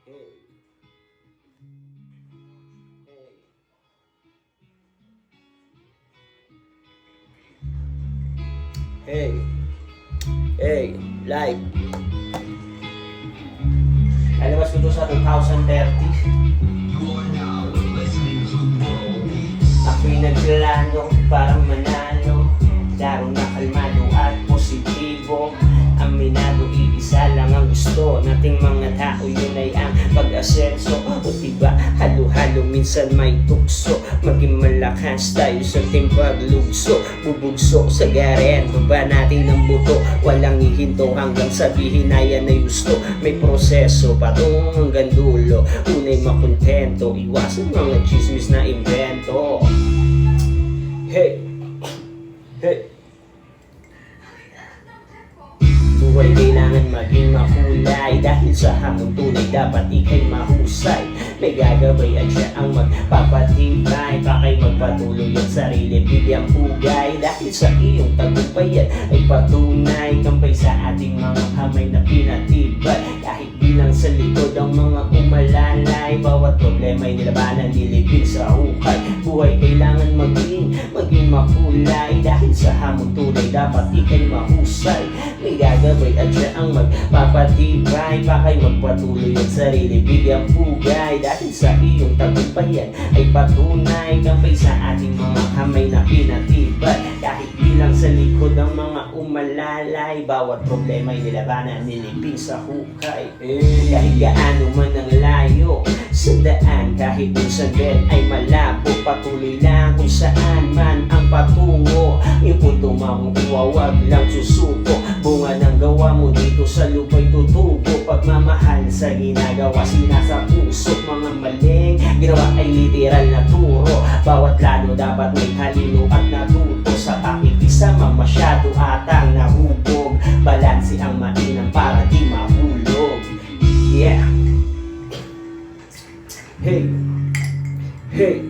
Hey, hey, hey, like. Lalabas ko to sa 2030. Ako'y nagplano para manalo. Laro na kalmado at positibo. Aminado, iisa lang ang gusto nating mga tao, yun ay ang pag-asenso. O diba, halo-halo minsan may tukso. Maging malakas tayo sa timpaglugso. Bubugso sa garen, baba natin ang buto. Walang ihinto hanggang sabihin na yan ay gusto. May proseso patungo hanggang dulo. Unay makontento, iwasan mga chismis na invento. Hey, hey. Buhay kailangan maging makulay. Dahil sa hamon tunay dapat ikay mahusay. May gagabay at siya ang magpapatibay. Pakay magpatuloy ang sarili, bigyang pugay. Dahil sa iyong tagumpayan ay patunay. Kampay sa ating mga kamay na pinatibay. Kahit bilang sa likod ang mga umalalay. Bawat problema ay nilabanan, nilipin sa hukay. Buhay kailangan maging makulay. Dahil sa hamon tunay dapat ikay mahusay. May gagabay at siya ang magpapatibay. Pakay magpatuloy ang sarili, bigyang pugay. Dahil sa iyong tagumpayan ay patunay. Kampay sa ating mga kamay na pinatibay. Kahit bilang sa likod ang mga umalalay. Bawat problema ay nilabanan, nilipin sa hukay. Kahit gaano man ang layo sa daan, kahit minsan din ay malabo. Patuloy lang kung saan man ang patungo. Yung punto makukuha, wag lang susuko. Bunga ng gawa mo dito sa lupa'y tutubo. Pagmamahal sa ginagawa, sinasa puso. Mga maling ginawa ay literal na turo. Bawat lalo dapat may talino at natuto. Sa pakikisama masyado atang nahubog. Balansi ang mainam para di mahulog. Yeah. Hey, hey.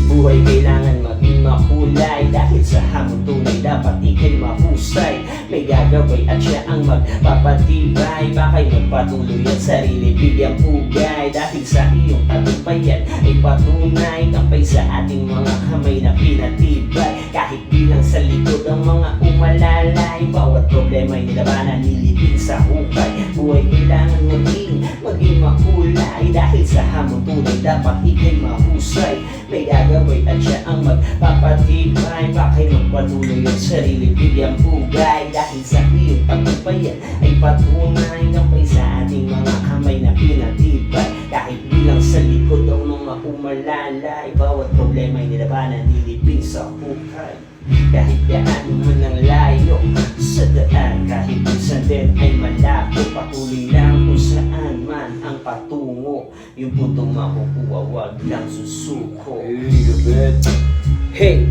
Buhay kailangan maging makulay. Dahil sa hamon tunay dapat ikay mahusay. May gagabay at siya ang magpapatibay. Bakay magpatuloy ang sarili, bigyang pugay. Dahil sa iyong tagumpayan ay patunay. Kampay sa ating mga kamay na pinatibay. Kahit bilang sa likod ang mga umalalay. Bawat problema ay nilabanan, nilipin sa hukay. Buhay kailangan maging makulay. Dahil sa hamon tunay dapat ikay mahusay. May gagawin at siya ang magpapatibay. Bakay magpatuloy ang sarili, bigyang pugay. Dahil sa iyong tagumpayan ay patunay. Kampay sa ating mga kamay na pinatibay. Kahit bilang sa likod ang mga umalalay. Bawat problema ay nilabanan, nilipin sa hukay. Kahit gaano man ang layo sa daan, kahit minsan din ay malabo. Patuloy lang kung saan man ang patungo. Yung puntong makukuha, wag lang susuko. Hey, you bet. Hey,